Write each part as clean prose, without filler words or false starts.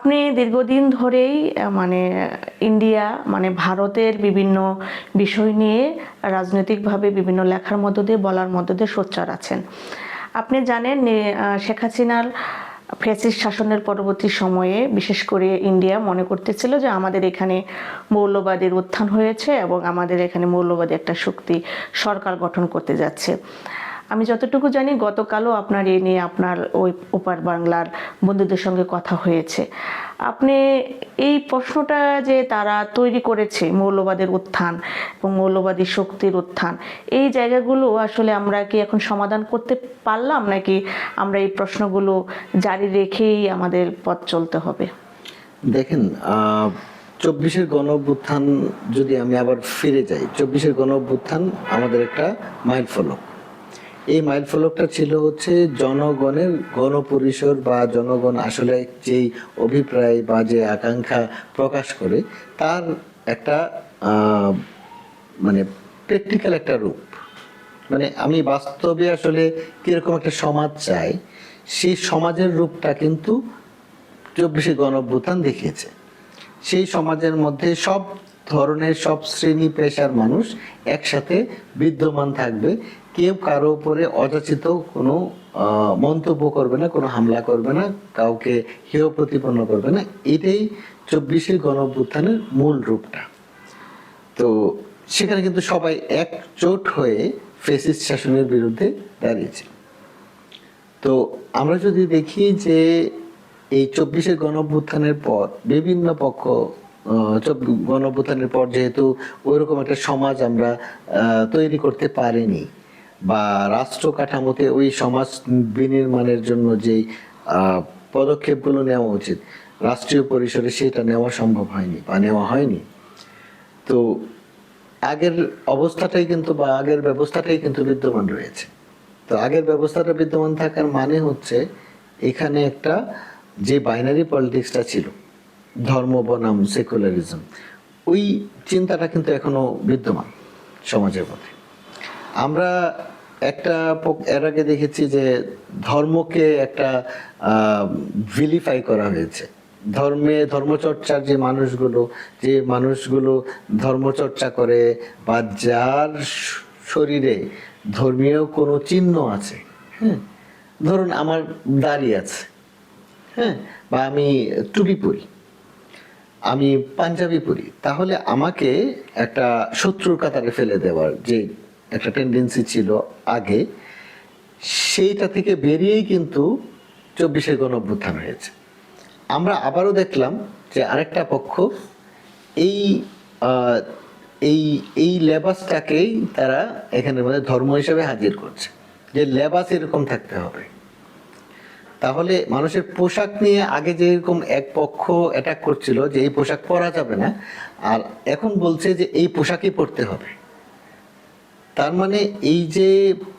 আপনি দীর্ঘদিন ধরেই মানে ইন্ডিয়া মানে ভারতের বিভিন্ন বিষয় নিয়ে রাজনৈতিকভাবে বিভিন্ন লেখার মধ্য দিয়ে বলার মধ্য দিয়ে সোচ্চার আছেন। আপনি জানেন শেখ হাসিনার ফ্যাসিস্ট শাসনের পরবর্তী সময়ে বিশেষ করে ইন্ডিয়া মনে করতেছিল যে আমাদের এখানে মৌলবাদের উত্থান হয়েছে এবং আমাদের এখানে মৌলবাদী একটা শক্তি সরকার গঠন করতে যাচ্ছে। আমি যতটুকু জানি গতকালও আপনার এই নিয়ে আপনার ওই ওপার বাংলার বন্ধুদের সঙ্গে কথা হয়েছে। আপনি এই প্রশ্নটা যে তারা তৈরি করেছে মৌলবাদের উত্থান এবং মৌলবাদী শক্তির উত্থান, এই জায়গাগুলো আসলে আমরা কি এখন সমাধান করতে পারলাম, নাকি আমরা এই প্রশ্নগুলো জারি রেখেই আমাদের পথ চলতে হবে? দেখেন, 24-এর গণ অভ্যুত্থান, যদি আমি আবার ফিরে যাই, 24-এর গণ অভ্যুত্থান আমাদের একটা মাইল ফলক। এই মাইল ফলকটা ছিল হচ্ছে জনগণের গণপরিসর বা জনগণ আসলে যেই অভিপ্রায় বা যে আকাঙ্ক্ষা প্রকাশ করে তার একটা মানে প্র্যাকটিক্যাল একটা রূপ। মানে আমি বাস্তবে আসলে কিরকম একটা সমাজ চাই, সেই সমাজের রূপটা কিন্তু 24-এর গণ অভ্যুত্থান দেখিয়েছে। সেই সমাজের মধ্যে সব ধরনের সব শ্রেণী পেশার মানুষ একসাথে বিদ্যমান থাকবে। কেউ কারো উপরে অযাচিত কোনো মন্তব্য করবে না, কোনো হামলা করবে না, কাউকে হেয় প্রতিপন্ন করবে না। এটাই 24-এর গণ অভ্যুত্থানের মূল রূপটা। তো সেখানে কিন্তু সবাই একজোট হয়ে ফ্যাসিস্ট শাসনের বিরুদ্ধে দাঁড়িয়েছে। তো আমরা যদি দেখি যে এই 24-এর গণ অভ্যুত্থানের পর বিভিন্ন পক্ষ, গণ অভ্যুত্থানের পর যেহেতু ওইরকম একটা সমাজ আমরা তৈরি করতে পারিনি, বা রাষ্ট্র কাঠামোতে ওই সমাজ বিনির্মাণের জন্য যেই পদক্ষেপগুলো নেওয়া উচিত রাষ্ট্রীয় পরিসরে, সেটা নেওয়া সম্ভব হয়নি বা নেওয়া হয়নি। তো আগের অবস্থাটাই কিন্তু বা আগের ব্যবস্থাটাই কিন্তু বিদ্যমান রয়েছে। তো আগের ব্যবস্থাটা বিদ্যমান থাকার মানে হচ্ছে এখানে একটা যে বাইনারি পলিটিক্সটা ছিল, ধর্ম বনাম সেকুলারিজম, ওই চিন্তাটা কিন্তু এখনো বিদ্যমান সমাজের মধ্যে। আমরা একটা এর আগে দেখেছি যে ধর্মকে একটা ভিলিফাই করা হয়েছে। ধর্মচর্চার যে মানুষগুলো ধর্মচর্চা করে বা যার শরীরে ধর্মীয় কোনো চিহ্ন আছে, হ্যাঁ, ধরুন আমার দাড়ি আছে, হ্যাঁ, বা আমি টুপি পরি, আমি পাঞ্জাবি পরি, তাহলে আমাকে একটা শত্রুর কাতারে ফেলে দেওয়ার যে একটা টেন্ডেন্সি ছিল আগে, সেইটা থেকে বেরিয়েই কিন্তু 24-এর গণ অভ্যুত্থান হয়েছে। আমরা আবারও দেখলাম যে আরেকটা পক্ষ এই এই এই লেবাসটাকেই তারা এখানে মানে ধর্ম হিসেবে হাজির করছে, যে লেবাস এরকম থাকতে হবে। তাহলে মানুষের পোশাক নিয়ে আগে যেরকম এক পক্ষ অ্যাটাক করছিল যে এই পোশাক পরা যাবে না, আর এখন বলছে যে এই পোশাকই পরতে হবে। তার মানে এই যে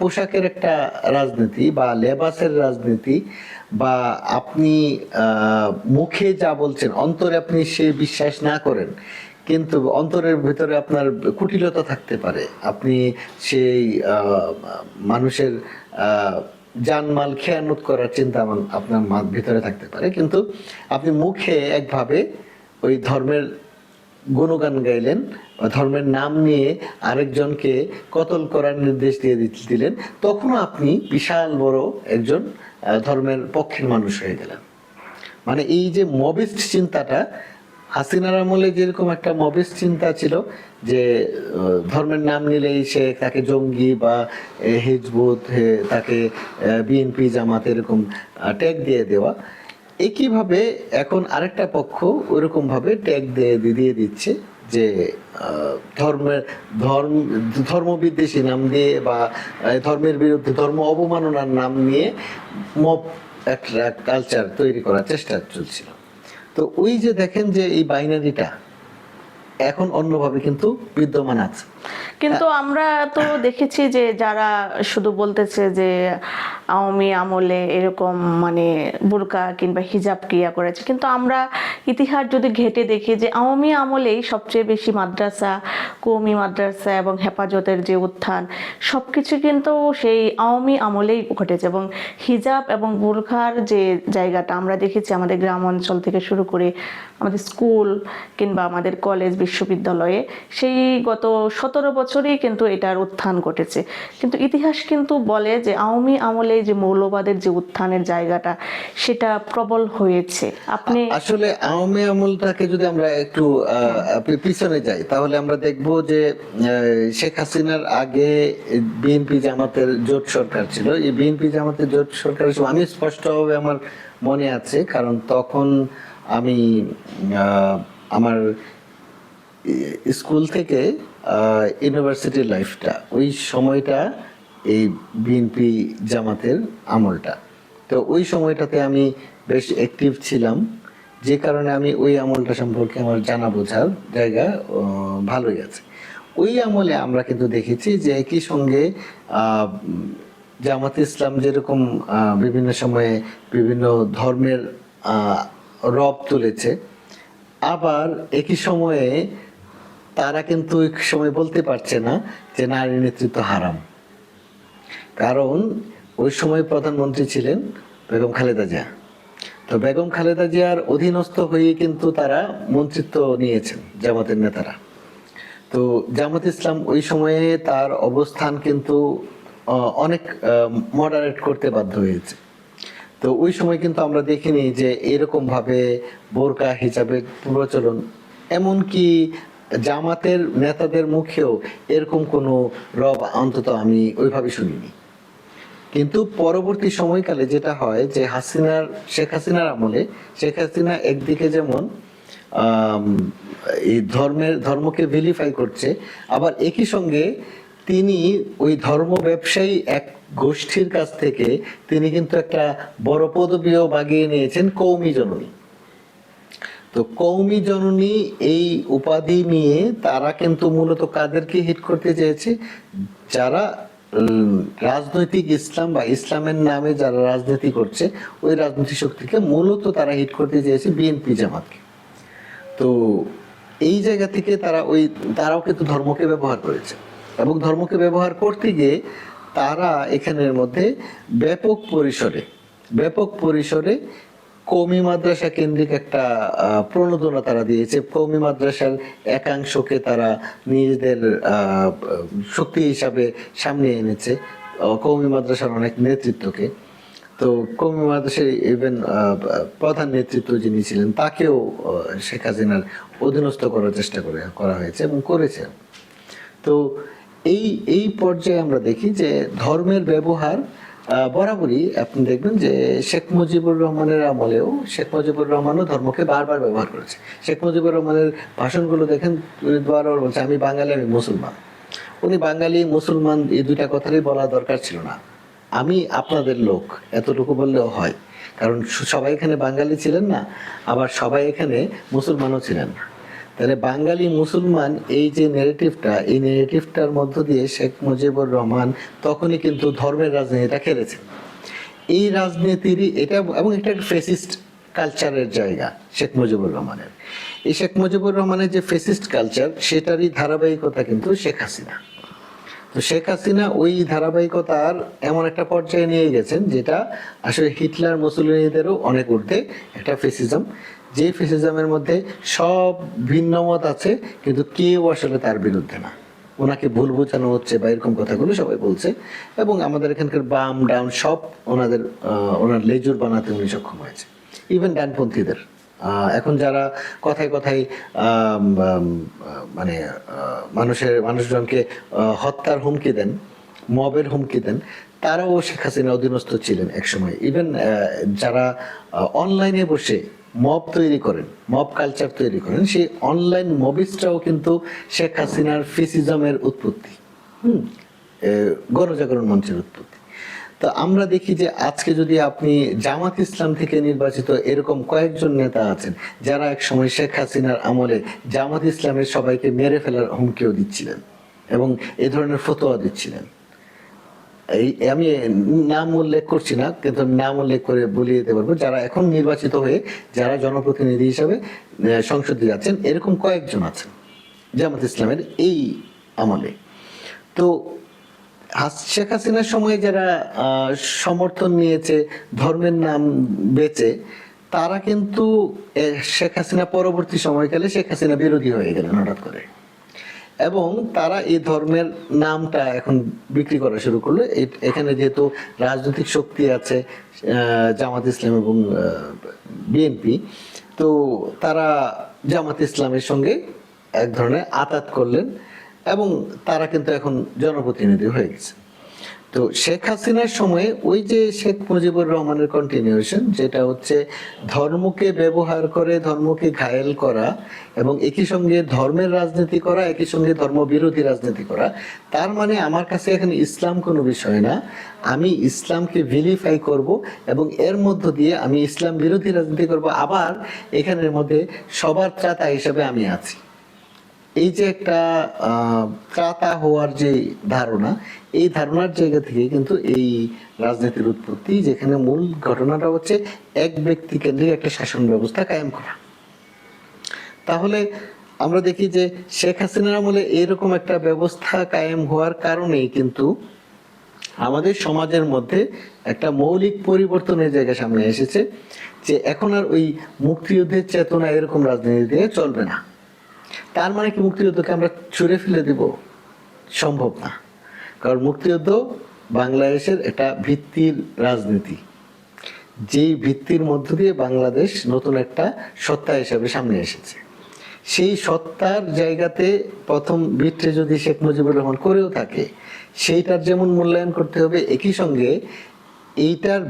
পোশাকের একটা রাজনীতি বা লেবাসের রাজনীতি, বা আপনি মুখে যা বলছেন অন্তরে আপনি সে বিশ্বাস না করেন, কিন্তু অন্তরের ভিতরে আপনার কুটিলতা থাকতে পারে, আপনি সেই মানুষের জানমাল খেয়ানত করার চিন্তা আপনার ভিতরে থাকতে পারে, কিন্তু আপনি মুখে একভাবে ওই ধর্মের গুণগান গাইলেন বা ধর্মের নাম নিয়ে আরেকজনকে কতল করার নির্দেশ দিয়ে দিলেন, তখনও আপনি বিশাল বড় একজন ধর্মের পক্ষের মানুষ হয়ে গেলেন। মানে এই যে মবিস্ট চিন্তাটা, হাসিনার আমলে যেরকম একটা মবিস্ট চিন্তা ছিল যে ধর্মের নাম নিলেই সে তাকে জঙ্গি বা হিজবুত, তাকে বিএনপি জামাত এরকম ট্যাগ দিয়ে দেওয়া, একইভাবে এখন আরেকটা পক্ষ ওইরকম ভাবে ট্যাগ দিয়ে দিচ্ছে যে ধর্মবিদ্বেষী নাম দিয়ে বা ধর্মের বিরুদ্ধে ধর্ম অবমাননার নাম নিয়ে মব একটা কালচার তৈরি করার চেষ্টা চলছিল। তো ওই যে দেখেন যে এই বাইনারিটা এখন অন্যভাবে কিন্তু বিদ্যমান আছে। কিন্তু আমরা তো দেখেছি যে যারা শুধু বলতেছে যে আওয়ামী আমলে এরকম মানে বুরকা কিংবা হিজাব ক্রিয়া করেছে, কিন্তু আমরা ইতিহাস যদি ঘেঁটে দেখি যে আওয়ামী আমলেই সবচেয়ে বেশি মাদ্রাসা, কওমি মাদ্রাসা এবং হেফাজতের যে উত্থান সবকিছু কিন্তু সেই আওয়ামী আমলেই ঘটেছে। এবং হিজাব এবং বুরখার যে জায়গাটা আমরা দেখেছি আমাদের গ্রাম অঞ্চল থেকে শুরু করে আমাদের স্কুল কিংবা আমাদের কলেজ বিশ্ববিদ্যালয়ে সেই গত 17 বছরেই কিন্তু এটার উত্থান ঘটেছে। কিন্তু ইতিহাস কিন্তু বলে যে আওয়ামী আমলে যে মৌলবাদের যে উত্থানের জায়গাটা সেটা প্রবল হয়েছে। আপনি আসলে আওয়ামী আমলটাকে যদি আমরা একটু পিছনে যাই তাহলে আমরা দেখব যে শেখ হাসিনার আগে বিএনপি জামাতের জোট সরকার ছিল। এই বিএনপি জামাতের জোট সরকারের সময় আমি স্পষ্টভাবে আমার মনে আছে, কারণ তখন আমি আমার স্কুল থেকে ইউনিভার্সিটির লাইফটা ওই সময়টা এই বিএনপি জামাতের আমলটা, তো ওই সময়টাতে আমি বেশ অ্যাক্টিভ ছিলাম, যে কারণে আমি ওই আমলটা সম্পর্কে আমার জানা বোঝার জায়গা ভালোই আছে। ওই আমলে আমরা কিন্তু দেখেছি যে একই সঙ্গে জামাত ইসলাম যেরকম বিভিন্ন সময়ে বিভিন্ন ধর্মের রব তুলেছে, আবার একই সময়ে তারা কিন্তু এক সময় বলতে পারছে না যে নারী নেতৃত্ব হারাম, কারণ ওই সময় প্রধানমন্ত্রী ছিলেন বেগম খালেদা জিয়া। তো বেগম খালেদা জিয়ার অধীনস্থ হয়ে কিন্তু তারা মন্ত্রিত্ব নিয়েছেন জামাতের নেতারা। তো জামাত ইসলাম ওই সময়ে তার অবস্থান কিন্তু অনেক মডারেট করতে বাধ্য হয়েছে। তো ওই সময় কিন্তু আমরা দেখিনি যে এরকম ভাবে বোরকা হিজাবের প্রচলন, এমনকি জামাতের নেতাদের মুখেও এরকম কোনো রব অন্তত আমি ওইভাবে শুনিনি। কিন্তু পরবর্তী সময়কালে যেটা হয় যে শেখ হাসিনার আমলে শেখ হাসিনা একদিকে যেমন এই ধর্মকে ভিলিফাই করছে, আবার একই সঙ্গে তিনি ওই ধর্ম ব্যবসায়ী এক গোষ্ঠীর কাছ থেকে তিনি কিন্তু একটা বড় পদবিও বাগিয়ে নিয়েছেন, কওমি জননী। তো কওমি জননী এই উপাধি নিয়ে তারা কিন্তু মূলত কাদেরকে হিট করতে চেয়েছে? যারা রাজনৈতিক ইসলাম বা ইসলামের নামে যারা রাজনীতি করছে ওই রাজনৈতিক শক্তিকে মূলত তারা হিট করতে চেয়েছে বিএনপি জামাতকে। তো এই জায়গা থেকে তারাও কিন্তু ধর্মকে ব্যবহার করেছে, এবং ধর্মকে ব্যবহার করতে গিয়ে তারা এখানের মধ্যে ব্যাপক পরিসরে কওমি মাদ্রাসা কেন্দ্রিক একটা প্রণোদনা তারা দিয়েছে। কওমি মাদ্রাসার একাংশকে তারা নিজেদের শক্তি হিসাবে সামনে এনেছে, কওমি মাদ্রাসার অনেক নেতৃত্বকে। তো কওমি মাদ্রাসার ইভেন প্রধান নেতৃত্ব যিনি ছিলেন তাকেও শেখ হাসিনার অধীনস্থ করার চেষ্টা করা হয়েছে এবং করেছে। তো এই পর্যায়ে আমরা দেখি যে ধর্মের ব্যবহার বরাবরই আপনি দেখবেন যে শেখ মুজিবুর রহমানের আমলেও শেখ মুজিবুর রহমানও ধর্মকে বারবার ব্যবহার করেছে। শেখ মুজিবুর রহমানের ভাষণগুলো দেখেন, বারবার বলছে আমি বাঙালি, আমি মুসলমান। উনি বাঙালি মুসলমান এই দুইটা কথারই বলা দরকার ছিল না, আমি আপনাদের লোক এতটুকু বললেও হয়, কারণ সবাই এখানে বাঙালি ছিলেন না, আবার সবাই এখানে মুসলমানও ছিলেন না। তাহলে বাঙালি মুসলমান এই যে এই নেগেটিভটার মধ্য দিয়ে শেখ মুজিবুর রহমান তখনই কিন্তু ধর্মের রাজনীতিটা খেলেছেন। এই রাজনীতিরই এটা, এবং এটা একটা ফেসিস্ট কালচারের জায়গা শেখ মুজিবুর রহমানের। এই শেখ মুজিবুর রহমানের যে ফেসিস্ট কালচার সেটারই ধারাবাহিকতা কিন্তু শেখ হাসিনা। তো শেখ হাসিনা ওই ধারাবাহিকতার এমন একটা পর্যায়ে নিয়ে গেছেন যেটা আসলে হিটলার মুসলিনীদেরও অনেক ঊর্ধ্বে একটা ফেসিজম, যে ফেসিজমের মধ্যে সব ভিন্ন মত আছে কিন্তু কেউ আসলে তার বিরুদ্ধে না, ওনাকে ভুল বোঝানো হচ্ছে বা এরকম কথাগুলো সবাই বলছে। এবং আমাদের এখানকার বাম ডাউন সব ওনার লেজুর বানাতে উনি সক্ষম হয়েছে, ইভেন ডানপন্থীদের। এখন যারা কথায় কথায় মানে মানুষজনকে হত্যার হুমকি দেন, মবের হুমকি দেন, তারাও শেখ হাসিনার অধীনস্থ ছিলেন একসময়। ইভেন যারা অনলাইনে বসে মব কালচার তৈরি করেন, সেই অনলাইন মবিস্টরাও কিন্তু শেখ হাসিনার ফেসিজমের উৎপত্তি, গণজাগরণ মঞ্চের উৎপত্তি। তো আমরা দেখি যে আজকে যদি আপনি জামাত ইসলাম থেকে নির্বাচিত এরকম কয়েকজন নেতা আছেন যারা এক সময় শেখ হাসিনার আমলে জামাত ইসলামের সবাইকে মেরে ফেলার হুমকিও দিচ্ছিলেন এবং এ ধরনের ফতোয়া দিচ্ছিলেন। এই আমি নাম উল্লেখ করছি না, কিন্তু নাম উল্লেখ করে বলিয়ে দিতে পারবো যারা এখন নির্বাচিত হয়ে যারা জনপ্রতিনিধি হিসাবে সংসদে যাচ্ছেন, এরকম কয়েকজন আছেন জামাত ইসলামের এই আমলে। তো শেখ হাসিনার সময় যারা সমর্থন নিয়েছে ধর্মের নাম বেচে, তারা কিন্তু শেখ হাসিনা পরবর্তী সময়কালে শেখ হাসিনা বিরোধী হয়ে গেলেন হঠাৎ করে, এবং তারা এই ধর্মের নামটা এখন বিক্রি করা শুরু করলো। এখানে যেহেতু রাজনৈতিক শক্তি আছে জামাত ইসলাম এবং বিএনপি, তো তারা জামাত ইসলামের সঙ্গে এক ধরনের আঁতাত করলেন এবং তারা কিন্তু এখন জনপ্রতিনিধি হয়ে গেছে। তো শেখ হাসিনার সময়ে ওই যে শেখ মুজিবুর রহমানের কন্টিনিউশন, যেটা হচ্ছে ধর্মকে ব্যবহার করে ধর্মকে ঘায়েল করা এবং একই সঙ্গে ধর্মের রাজনীতি করা, একই সঙ্গে ধর্ম বিরোধী রাজনীতি করা। তার মানে আমার কাছে এখানে ইসলাম কোনো বিষয় না, আমি ইসলামকে ভিলিফাই করব এবং এর মধ্য দিয়ে আমি ইসলাম বিরোধী রাজনীতি করব, আবার এখানের মধ্যে সবার ত্রাতা হিসেবে আমি আছি। এই যে একটা ত্রাতা হওয়ার যে ধারণা, এই ধারণার জায়গা থেকে কিন্তু এই রাজনীতির উৎপত্তি, যেখানে মূল ঘটনাটা হচ্ছে এক ব্যক্তি কেন্দ্রিক একটা শাসন ব্যবস্থা কায়েম করা। তাহলে আমরা দেখি যে শেখ হাসিনার আমলে এরকম একটা ব্যবস্থা কায়েম হওয়ার কারণেই কিন্তু আমাদের সমাজের মধ্যে একটা মৌলিক পরিবর্তনের জায়গা সামনে এসেছে, যে এখন আর ওই মুক্তিযুদ্ধের চেতনা এরকম রাজনীতি দিয়ে চলবে না। তার মানে কি মুক্তিযুদ্ধকে আমরা ছুঁড়ে ফেলে দিব? সম্ভব না, কারণ মুক্তিযুদ্ধ বাংলাদেশের একটা ভিত্তির রাজনীতি, যেই ভিত্তির মধ্য দিয়ে বাংলাদেশ নতুন একটা সত্তা হিসাবে সামনে এসেছে। সেই সত্তার জায়গাতে প্রথম বিট্রে যদি শেখ মুজিবুর রহমান করেও থাকে, সেইটার যেমন মূল্যায়ন করতে হবে, একই সঙ্গে এইটার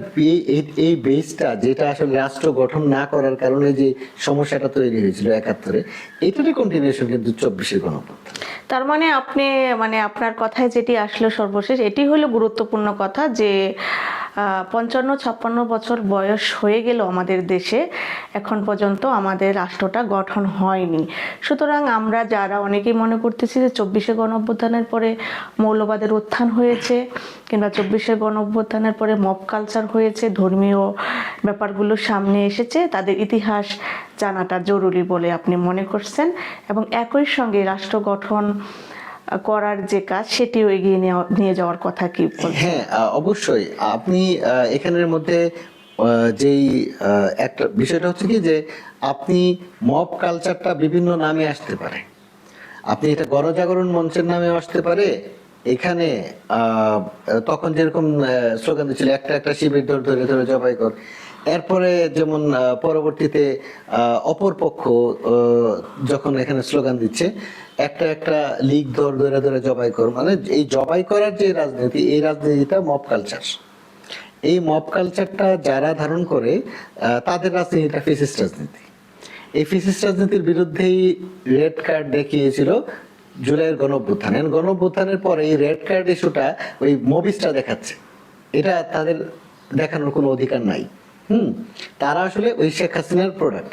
এই বেসটা, যেটা আসলে রাষ্ট্র গঠন না করার কারণে যে সমস্যাটা তৈরি হয়েছিল ৭১-এ, এইটারই কন্টিনিউশন কিন্তু ২৪-এর গণঅভ্যুত্থান। তার মানে আপনি আপনার কথায় যেটি আসলে সর্বশেষ, এটি হলো গুরুত্বপূর্ণ কথা যে ৫৫-৫৬ বছর বয়স হয়ে গেল আমাদের দেশে, এখন পর্যন্ত আমাদের রাষ্ট্রটা গঠন হয়নি। সুতরাং আমরা যারা অনেকেই মনে করতেছি যে ২৪-এর গণঅভ্যুত্থানের পরে মৌলবাদের উত্থান হয়েছে, কিংবা ২৪-এর গণঅভ্যুত্থানের পরে মব কালচার হয়েছে, ধর্মীয় ব্যাপারগুলো সামনে এসেছে, তাদের ইতিহাস জানাটা জরুরি বলে আপনি মনে করছেন, এবং একই সঙ্গে রাষ্ট্র গঠন করার যে কাজ সেটিও এগিয়ে নিয়ে যাওয়ার কথা কি বলছেন? হ্যাঁ, অবশ্যই। আপনি এখানের মধ্যে যেই একটা বিষয়টা হচ্ছে কি, যে আপনি মব কালচারটা বিভিন্ন নামে আসতে পারে, আপনি এটা গণজাগরণ মঞ্চের নামে আসতে পারে। এখানে তখন যেরকম স্লোগান দিচ্ছিল, একটা একটা শিবির ধরে ধরে জবাই কর, এরপরে যেমন পরবর্তীতে অপরপক্ষ যখন এখানে স্লোগান দিচ্ছে, একটা একটা লীগ ধরে ধরে জবাই কর, মানে এই জবাই করার যে রাজনীতি, এই রাজনীতিটা মব কালচার। এই মব কালচারটা যারা ধারণ করে, তাদের রাজনীতিটা ফ্যাসিস্ট রাজনীতি। এই ফ্যাসিস্ট রাজনীতির বিরুদ্ধেই রেড কার্ড দেখিয়েছিল জুলাইয়ের গণঅভ্যুত্থানের পরে এই রেড কার্ড ইস্যুটা ওই মবিস্টরা দেখাচ্ছে, এটা তাদের দেখানোর কোনো অধিকার নাই। তারা আসলে ওই শেখ হাসিনার প্রোডাক্ট।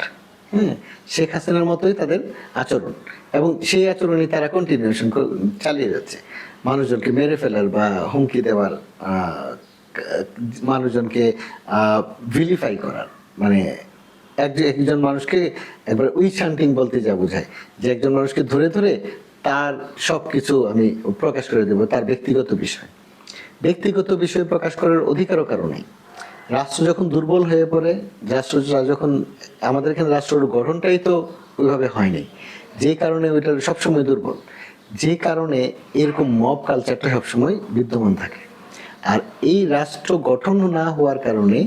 শেখ হাসিনার মতোই তাদের আচরণ, এবং সেই আচরণই তারা কন্টিনিউশন চালিয়ে যাচ্ছে, মানুষজনকে মেরে ফেলার বা হুমকি দেওয়ার, মানুষজনকে ভিলিফাই করার। মানে একজন মানুষকে একবার উইচ হান্টিং বলতে যা বোঝায়, যে একজন মানুষকে ধরে ধরে তার সবকিছু আমি প্রকাশ করে দেব, তার ব্যক্তিগত বিষয় প্রকাশ করার অধিকারও কারো নেই। রাষ্ট্র যখন দুর্বল হয়ে পড়ে, যখন আমাদের এখানে রাষ্ট্রের গঠনটাই তো ওইভাবে হয়নি, যে কারণে ওইটা সবসময় দুর্বল, যে কারণে এরকম মব কালচারটা সবসময় বিদ্যমান থাকে। আর এই রাষ্ট্র গঠন না হওয়ার কারণে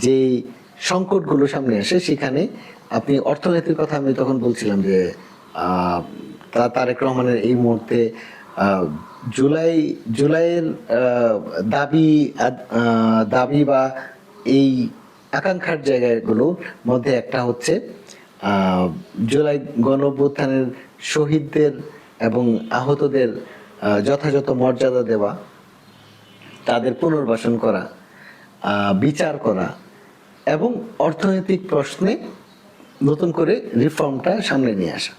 যে সংকটগুলো সামনে আসে, সেখানে আপনি অর্থনীতির কথা আমি তখন বলছিলাম যে তারেক রহমানের এই মুহূর্তে জুলাইয়ের দাবি বা এই আকাঙ্ক্ষার জায়গাগুলোর মধ্যে একটা হচ্ছে জুলাই গণঅভ্যুত্থানের শহীদদের এবং আহতদের যথাযথ মর্যাদা দেওয়া, তাদের পুনর্বাসন করা, বিচার করা, এবং অর্থনৈতিক প্রশ্নে নতুন করে রিফর্মটা সামনে নিয়ে আসা।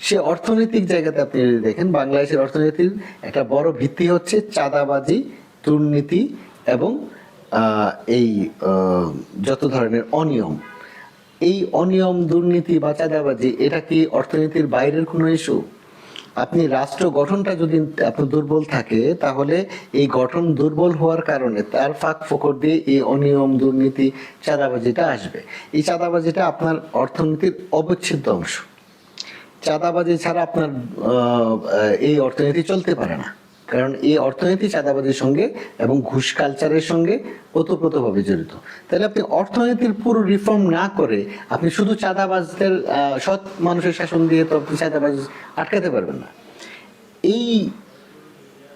সে অর্থনৈতিক জায়গাতে আপনি যদি দেখেন, বাংলাদেশের অর্থনীতির একটা বড় ভিত্তি হচ্ছে চাঁদাবাজি দুর্নীতি এবং এই যত ধরনের অনিয়ম, এই অনিয়ম, দুর্নীতি বা চাঁদাবাজি, এটা কি অর্থনীতির বাইরের কোনো ইস্যু? আপনি রাষ্ট্র গঠনটা যদি আপনার দুর্বল থাকে, তাহলে এই গঠন দুর্বল হওয়ার কারণে তার ফাঁক ফোকর দিয়ে এই অনিয়ম, দুর্নীতি, চাঁদাবাজিটা আসবে। এই চাঁদাবাজিটা আপনার অর্থনীতির অবিচ্ছেদ্য অংশ। চাঁদাবাজি ছাড়া আপনার এই অর্থনীতি চলতে পারে না, কারণ এই অর্থনীতি চাঁদাবাজির সঙ্গে এবং ঘুষ কালচারের সঙ্গে ওতপ্রোতভাবে জড়িত। তাহলে আপনি অর্থনীতির পুরো রিফর্ম না করে আপনি শুধু চাঁদাবাজদের সৎ মানুষের শাসন দিয়ে তো আপনি চাঁদাবাজ আটকাতে পারবেন না। এই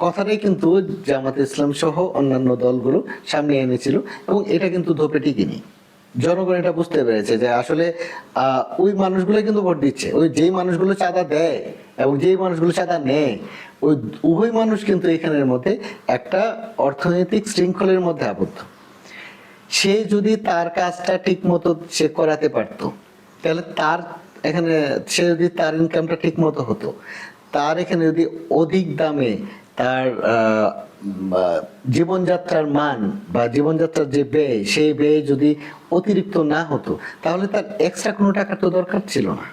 কথাটাই কিন্তু জামাত ইসলাম সহ অন্যান্য দলগুলো সামনে এনেছিল, এবং এটা কিন্তু ধোপে টিকেনি। জনগণ এটা বুঝতে পেরেছে যে আসলে ওই মানুষগুলো কিন্তু ভোট দিচ্ছে, ওই যেই মানুষগুলো চাঁদা দেয় এবং যেই মানুষগুলো চাঁদা নেয়, ওই উভয় মানুষ কিন্তু এখানের মধ্যে একটা অর্থনৈতিক শৃঙ্খলের মধ্যে আবদ্ধ। সে যদি তার কাজটা ঠিক মতো সে করাতে পারতো, তাহলে তার এখানে, সে যদি তার ইনকামটা ঠিক মতো হতো, তার এখানে যদি অধিক দামে তার জীবনযাত্রার মান বা জীবনযাত্রার যে ব্যয়, সেই ব্যয় যদি অতিরিক্ত না হতো, তাহলে তার এক্সট্রা কোনো টাকার তো দরকার ছিল না,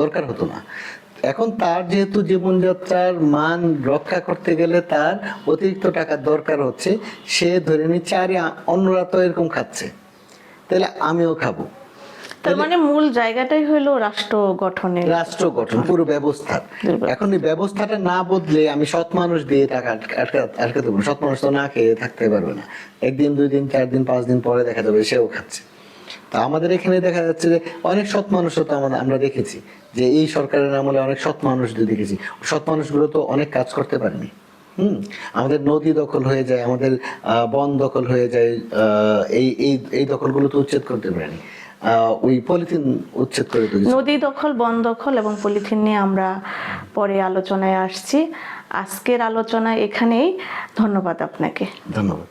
দরকার হতো না। এখন তার যেহেতু জীবনযাত্রার মান রক্ষা করতে গেলে তার অতিরিক্ত টাকার দরকার হচ্ছে, সে ধরে নিচ্ছে আরে অন্যরা তো এরকম খাচ্ছে, তাহলে আমিও খাবো। তার মানে মূল জায়গাটাই হলো রাষ্ট্র গঠন, পুরো ব্যবস্থা। এখন এই ব্যবস্থাটা না বদলে আমি সৎ মানুষ দিয়ে টাকা আটকাতে পারবো। সৎ মানুষ তো না খেয়ে থাকতে পারবে না, একদিন, 2 দিন, 4 দিন, 5 দিন পরে দেখা যাবে সেও খাচ্ছে। তা আমাদের এখানে দেখা যাচ্ছে যে অনেক সৎ মানুষও তো আমরা দেখেছি যে এই সরকারের আমলে অনেক সৎ মানুষ দেখেছি, সৎ মানুষগুলো তো অনেক কাজ করতে পারেনি। আমাদের নদী দখল হয়ে যায়, আমাদের বন দখল হয়ে যায়, এই এই এই দখলগুলো তো উচ্ছেদ করতে পারেনি, ওই পলিথিন উচ্ছেদ করে দিয়েছে। নদী দখল, বন দখল এবং পলিথিন নিয়ে আমরা পরে আলোচনায় আসছি। আজকের আলোচনা এখানেই। ধন্যবাদ আপনাকে। ধন্যবাদ।